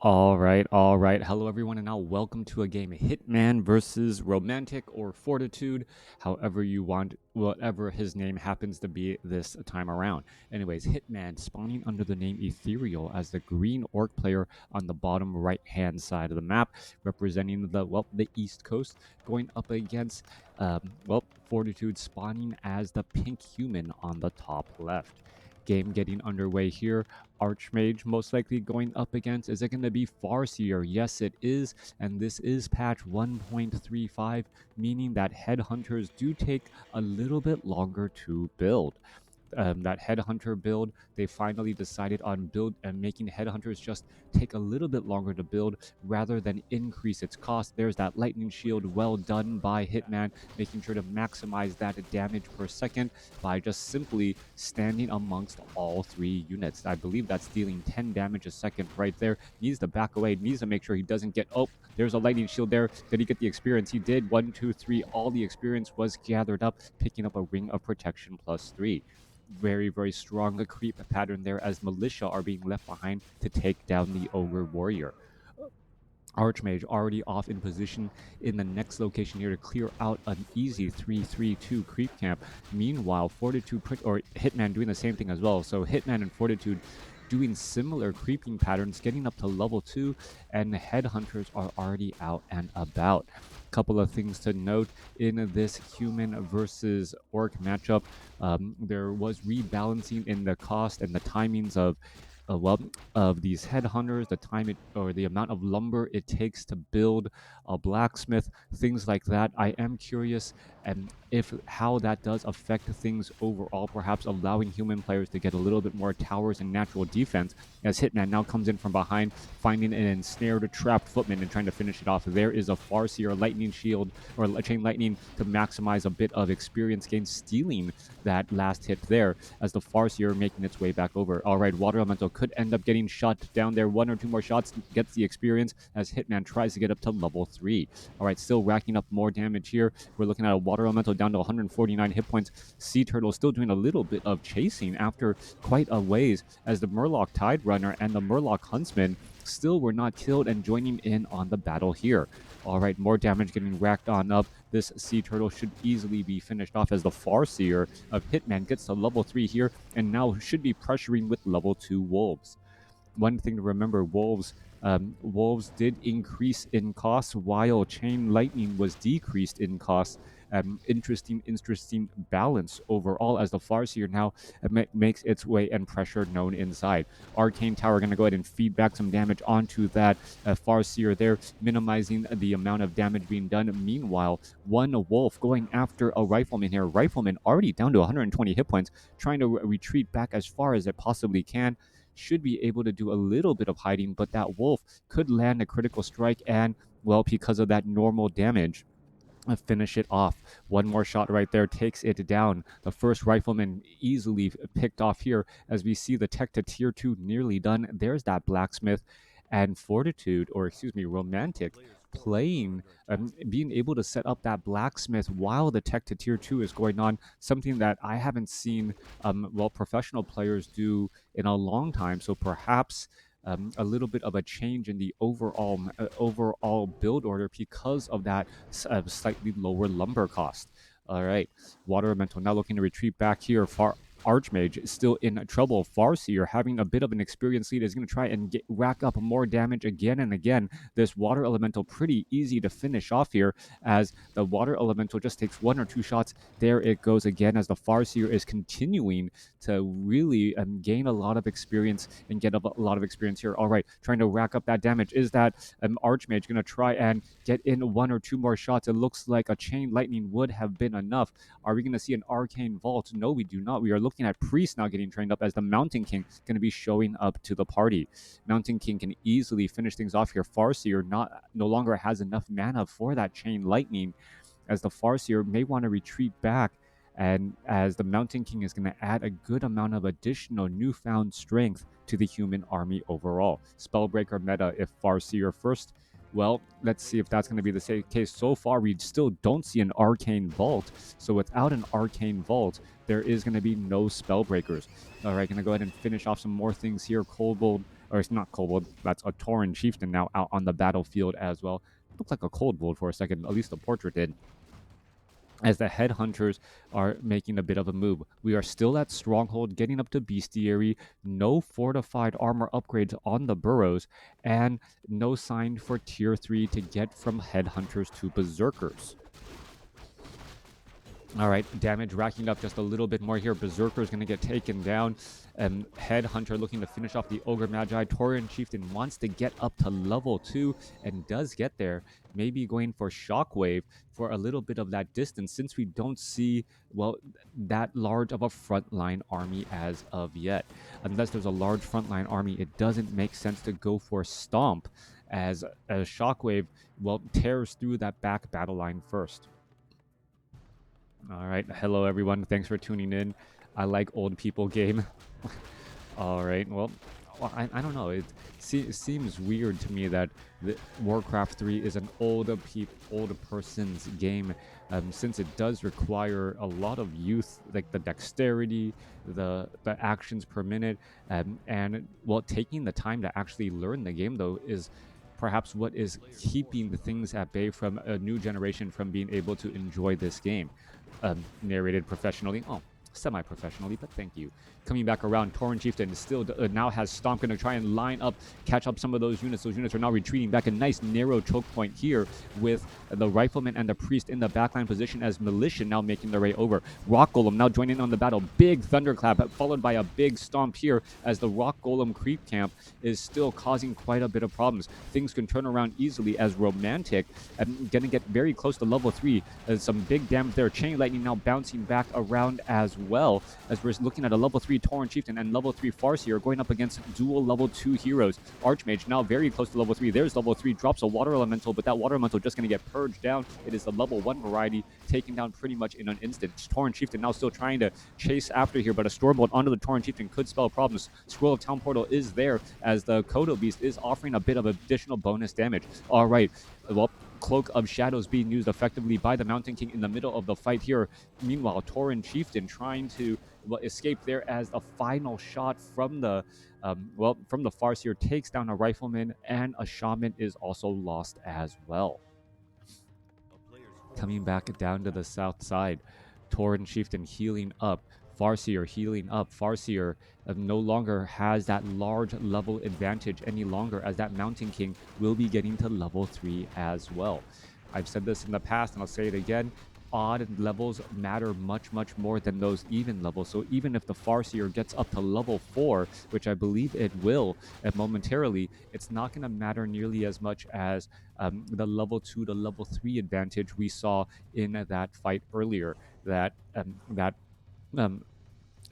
All right, all right. Hello, everyone, and now welcome to a game Hitman versus Romantic or Fortitude, however you want, whatever his name happens to be this time around. Anyways, Hitman spawning under the name Ethereal as the green orc player on the bottom right hand side of the map, representing the East Coast, going up against, Fortitude spawning as the pink human on the top left. Game getting underway here. Archmage most likely going up against. Is it going to be Farseer? Yes, it is. And this is patch 1.35, meaning that headhunters do take a little bit longer to build. That headhunter build, they finally decided on build and making headhunters just take a little bit longer to build rather than increase its cost. There's that lightning shield, well done by Hitman, making sure to maximize that damage per second by just simply standing amongst all three units. I believe that's dealing 10 damage a second right there. Needs to back away, needs to make sure he doesn't get, oh, there's a lightning shield there. Did he get the experience? He did. 1, 2, 3, all the experience was gathered up, picking up a ring of protection +3. Very, very strong creep pattern there as militia are being left behind to take down the ogre warrior. Archmage already off in position in the next location here to clear out an easy 3-3-2 creep camp. Meanwhile, Fortitude or Hitman doing the same thing as well. So Hitman and Fortitude doing similar creeping patterns, getting up to level 2, and the headhunters are already out and about. Couple of things to note in this human versus orc matchup. There was rebalancing in the cost and the timings of these headhunters, the time it or the amount of lumber it takes to build a blacksmith, things like that. I am curious and if how that does affect things overall, perhaps allowing human players to get a little bit more towers and natural defense, as Hitman now comes in from behind, finding an ensnared trapped footman and trying to finish it off. There is a Farseer lightning shield or a chain lightning to maximize a bit of experience gain, stealing that last hit there as the Farseer making its way back over. All right, Water Elemental could end up getting shot down there. 1 or 2 more shots gets the experience as Hitman tries to get up to level 3. All right, still racking up more damage here. We're looking at a Water Elemental down to 149 hit points. Sea Turtle still doing a little bit of chasing after quite a ways as the Murloc Tide Runner and the Murloc Huntsman still were not killed and joining in on the battle here. All right, more damage getting racked on up. This Sea Turtle should easily be finished off as the Farseer of Hitman gets to level 3 here and now should be pressuring with level 2 Wolves. One thing to remember, Wolves did increase in cost while Chain Lightning was decreased in cost. Interesting balance overall as the Farseer now makes its way and pressure known inside. Arcane Tower going to go ahead and feed back some damage onto that Farseer there, minimizing the amount of damage being done. Meanwhile, one Wolf going after a Rifleman here. Rifleman already down to 120 hit points, trying to retreat back as far as it possibly can. Should be able to do a little bit of hiding, but that Wolf could land a critical strike and, well, because of that normal damage, finish it off. One more shot right there takes it down. The first Rifleman easily picked off here as we see the tech to tier 2 nearly done. There's that Blacksmith and Fortitude, or excuse me, Romantic, playing, being able to set up that Blacksmith while the tech to tier 2 is going on, something that I haven't seen, professional players do in a long time. So perhaps a little bit of a change in the overall build order because of that slightly lower lumber cost. All right, Water Elemental now looking to retreat back here. Archmage is still in trouble. Farseer, having a bit of an experienced lead, is going to try and rack up more damage again and again. This Water Elemental pretty easy to finish off here as the Water Elemental just takes 1 or 2 shots. There it goes again as the Farseer is continuing to really gain a lot of experience and get a lot of experience here. All right, trying to rack up that damage. Is that Archmage going to try and get in 1 or 2 more shots? It looks like a Chain Lightning would have been enough. Are we going to see an Arcane Vault? No, we do not. We are looking at Priest now getting trained up as the Mountain King going to be showing up to the party. Mountain King can easily finish things off here. Farseer no longer has enough mana for that Chain Lightning as the Farseer may want to retreat back, and as the Mountain King is going to add a good amount of additional newfound strength to the human army overall. Spellbreaker meta if Farseer first. Well, let's see if that's going to be the same case. So far, we still don't see an Arcane Vault. So without an Arcane Vault, there is going to be no Spellbreakers. All right, going to go ahead and finish off some more things here. Kobold or it's not Kobold, that's a Tauren Chieftain now out on the battlefield as well. Looked like a Kobold for a second, at least the portrait did, as the headhunters are making a bit of a move. We are still at Stronghold, getting up to Bestiary, no fortified armor upgrades on the burrows, and no sign for tier 3 to get from headhunters to berserkers. All right, damage racking up just a little bit more here. Berserker is going to get taken down. Headhunter looking to finish off the Ogre Magi. Tauren Chieftain wants to get up to level 2 and does get there. Maybe going for Shockwave for a little bit of that distance, since we don't see, well, that large of a frontline army as of yet. Unless there's a large frontline army, it doesn't make sense to go for Stomp, as Shockwave, well, tears through that back battle line first. All right, hello everyone. Thanks for tuning in. I like old people game. All right, well, I don't know. It seems weird to me that Warcraft 3 is an older person's game, since it does require a lot of youth, like the dexterity, the actions per minute, and well, taking the time to actually learn the game though is perhaps what is keeping the things at bay from a new generation from being able to enjoy this game. Narrated professionally. Oh, semi-professionally, but thank you. Coming back around, Tauren Chieftain still now has Stomp, going to try and line up, catch up some of those units. Those units are now retreating back. A nice narrow choke point here with the Rifleman and the Priest in the backline position, as Militia now making their way over. Rock Golem now joining in on the battle. Big Thunderclap followed by a big Stomp here, as the Rock Golem creep camp is still causing quite a bit of problems. Things can turn around easily, as Romantic going to get very close to level 3. Some big damage there. Chain Lightning now bouncing back around as well, as we're looking at a level 3 Tauren Chieftain and level 3 Farseer going up against dual level 2 heroes. Archmage now very close to level 3. There's level 3, drops a Water Elemental, but that Water Elemental just going to get purged down. It is the level 1 variety, taken down pretty much in an instant. Tauren Chieftain now still trying to chase after here, but a Stormbolt onto the Tauren Chieftain could spell problems. Scroll of Town Portal is there, as the Kodo Beast is offering a bit of additional bonus damage. All right, well, Cloak of Shadows being used effectively by the Mountain King in the middle of the fight here. Meanwhile, Tauren Chieftain trying to escape there, as the final shot from the from the Farseer takes down a Rifleman, and a Shaman is also lost as well. Coming back down to the south side, Tauren Chieftain healing up. Farseer healing up. Farseer no longer has that large level advantage any longer, as that Mountain King will be getting to level 3 as well. I've said this in the past and I'll say it again. Odd levels matter much more than those even levels. So even if the Farseer gets up to level 4, which I believe it will momentarily, it's not going to matter nearly as much as the level 2 to level 3 advantage we saw in that fight earlier that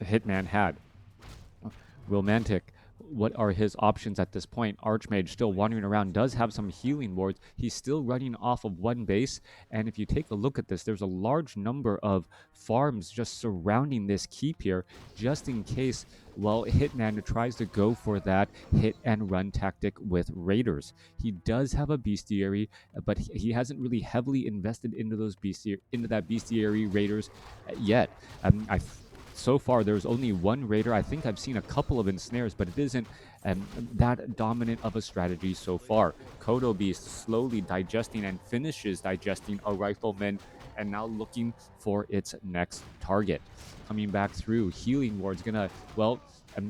Hitman had. Romantic, what are his options at this point? Archmage still wandering around, does have some healing wards. He's still running off of one base, and if you take a look at this, there's a large number of farms just surrounding this keep here, just in case, well, Hitman tries to go for that hit and run tactic with raiders. He does have a bestiary, but he hasn't really heavily invested into that bestiary raiders yet. So far, there's only one raider. I think I've seen a couple of ensnares, but it isn't that dominant of a strategy so far. Kodo Beast slowly digesting and finishes digesting a Rifleman, and now looking for its next target. Coming back through, healing ward's gonna, well,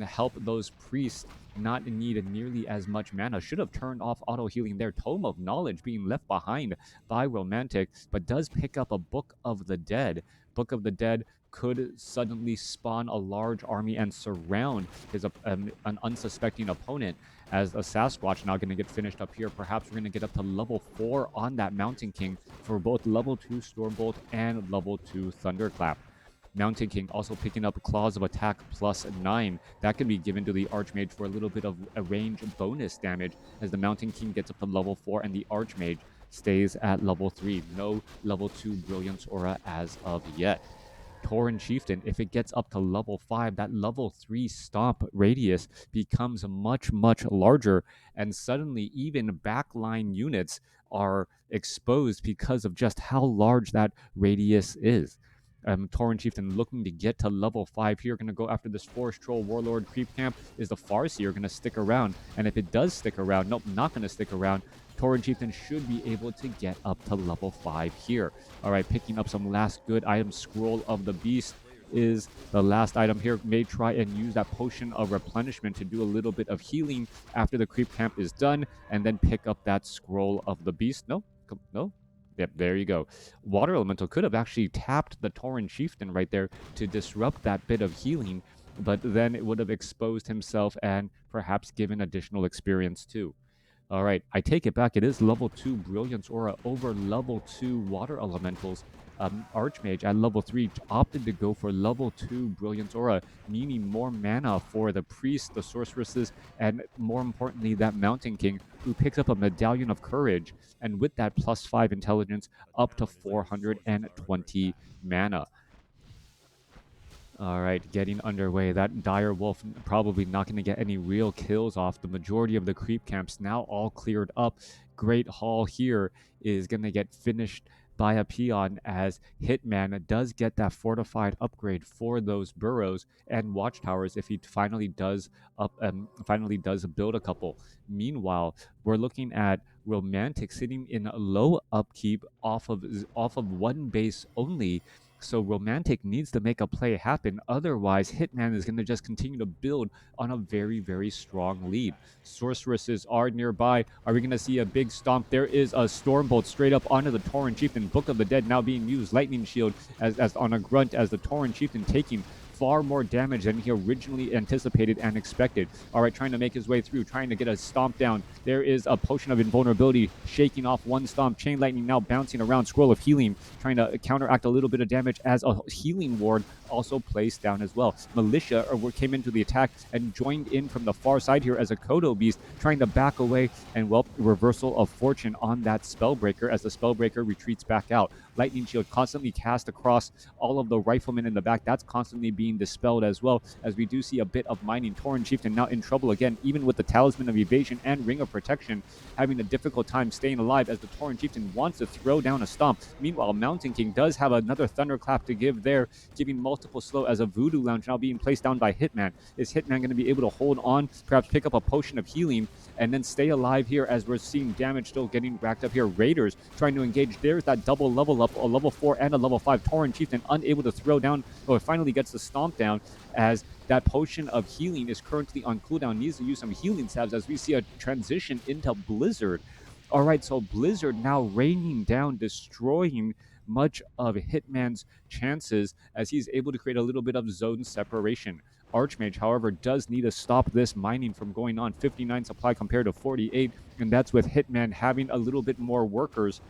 help those priests not need nearly as much mana. Should have turned off auto healing there. Tome of Knowledge being left behind by Romantic, but does pick up a Book of the Dead. Book of the Dead could suddenly spawn a large army and surround an unsuspecting opponent, as a Sasquatch now going to get finished up here. Perhaps we're going to get up to level 4 on that Mountain King for both level 2 Stormbolt and level 2 Thunderclap. Mountain King also picking up Claws of Attack +9. That can be given to the Archmage for a little bit of a range bonus damage, as the Mountain King gets up to level 4 and the Archmage stays at level 3. No level 2 Brilliance Aura as of yet. Tauren Chieftain, if it gets up to level 5, that level 3 stomp radius becomes much larger, and suddenly even backline units are exposed because of just how large that radius is. Tauren Chieftain looking to get to level 5 here. Going to go after this Forest Troll Warlord creep camp. Is the Farseer going to stick around? And if it does stick around, nope, not going to stick around. Tauren Chieftain should be able to get up to level 5 here. All right, picking up some last good items. Scroll of the Beast is the last item here. May try and use that potion of replenishment to do a little bit of healing after the creep camp is done, and then pick up that Scroll of the Beast. No, no. Yep, there you go. Water Elemental could have actually tapped the Tauren Chieftain right there to disrupt that bit of healing, but then it would have exposed himself and perhaps given additional experience too. All right, I take it back. It is level 2 Brilliance Aura over level 2 Water Elementals. Archmage at level 3 opted to go for level 2 Brilliance Aura, meaning more mana for the priests, the sorceresses, and more importantly, that Mountain King, who picks up a Medallion of Courage, and with that +5 intelligence, up to 420 mana. All right, getting underway. That dire wolf probably not going to get any real kills off. The majority of the creep camps now all cleared up. Great Hall here is going to get finished by a peon, as Hitman does get that fortified upgrade for those burrows and watchtowers if he finally does build a couple. Meanwhile, we're looking at Romantic sitting in low upkeep off of one base only. So Romantic needs to make a play happen. Otherwise, Hitman is going to just continue to build on a very, very strong lead. Sorceresses are nearby. Are we going to see a big stomp? There is a Stormbolt straight up onto the Tauren Chieftain. Book of the Dead now being used. Lightning Shield as on a grunt, as the Tauren Chieftain taking far more damage than he originally anticipated and expected. All right, trying to make his way through, trying to get a stomp down. There is a Potion of Invulnerability shaking off one stomp. Chain Lightning now bouncing around. Scroll of Healing trying to counteract a little bit of damage, as a Healing Ward also placed down as well. Militia came into the attack and joined in from the far side here as a Kodo Beast trying to back away, and well, reversal of fortune on that Spellbreaker as the Spellbreaker retreats back out. Lightning Shield constantly cast across all of the riflemen in the back. That's constantly being dispelled as well, as we do see a bit of mining. Tauren Chieftain now in trouble again, even with the Talisman of Evasion and Ring of Protection, having a difficult time staying alive as the Tauren Chieftain wants to throw down a stomp. Meanwhile, Mountain King does have another Thunderclap to give there, giving multiple slow as a Voodoo Lounge now being placed down by Hitman. Is Hitman going to be able to hold on, perhaps pick up a Potion of Healing, and then stay alive here, as we're seeing damage still getting racked up here? Raiders trying to engage. There's that double level up, a level 4 and a level 5. Tauren Chieftain unable to throw down, or finally gets the stomp down, as that Potion of Healing is currently on cooldown. Needs to use some healing salves as we see a transition into Blizzard. All right, so Blizzard now raining down, destroying much of Hitman's chances, as he's able to create a little bit of zone separation. Archmage, however, does need to stop this mining from going on. 59 supply compared to 48, and that's with Hitman having a little bit more workers,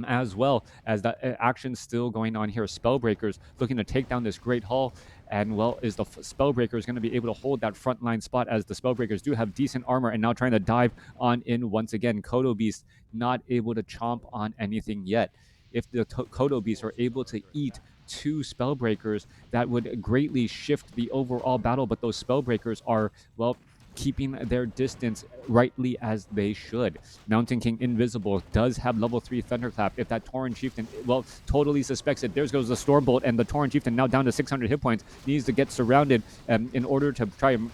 as well as that action still going on here. Spellbreakers looking to take down this Great Hall, and well, is the Spellbreakers going to be able to hold that frontline spot, as the Spellbreakers do have decent armor, and now trying to dive on in once again. Kodo Beast not able to chomp on anything yet. If the Kodo Beasts are able to eat 2 Spellbreakers, that would greatly shift the overall battle, but those Spellbreakers are, well, keeping their distance rightly as they should. Mountain King Invisible does have level 3 Thunderclap. If that Tauren Chieftain, well, totally suspects it, there goes the Stormbolt, and the Tauren Chieftain now down to 600 hit points, needs to get surrounded in order to try and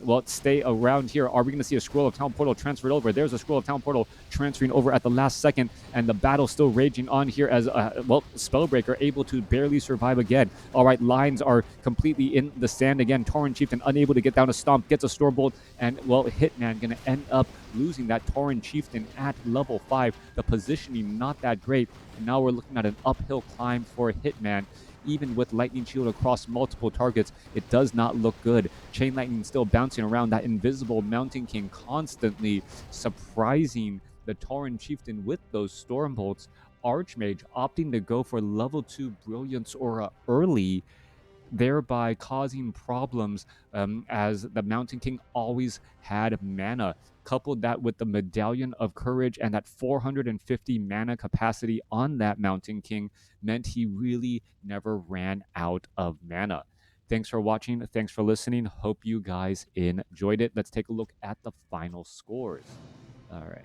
well, stay around here. Are we going to see a Scroll of Town Portal transferred over? There's a Scroll of Town Portal transferring over at the last second, and the battle still raging on here, as well, Spellbreaker able to barely survive again. All right, lines are completely in the sand again. Tauren Chieftain unable to get down a stomp, gets a Stormbolt, and well, Hitman going to end up losing that Tauren Chieftain at level 5. The positioning not that great, and now we're looking at an uphill climb for Hitman. Even with Lightning Shield across multiple targets, it does not look good. Chain Lightning still bouncing around. That invisible Mountain King constantly surprising the Tauren Chieftain with those Stormbolts. Archmage opting to go for level 2 Brilliance Aura early, thereby causing problems, as the Mountain King always had mana. Coupled that with the Medallion of Courage and that 450 mana capacity on that Mountain King meant he really never ran out of mana. Thanks for watching. Thanks for listening. Hope you guys enjoyed it. Let's take a look at the final scores. All right.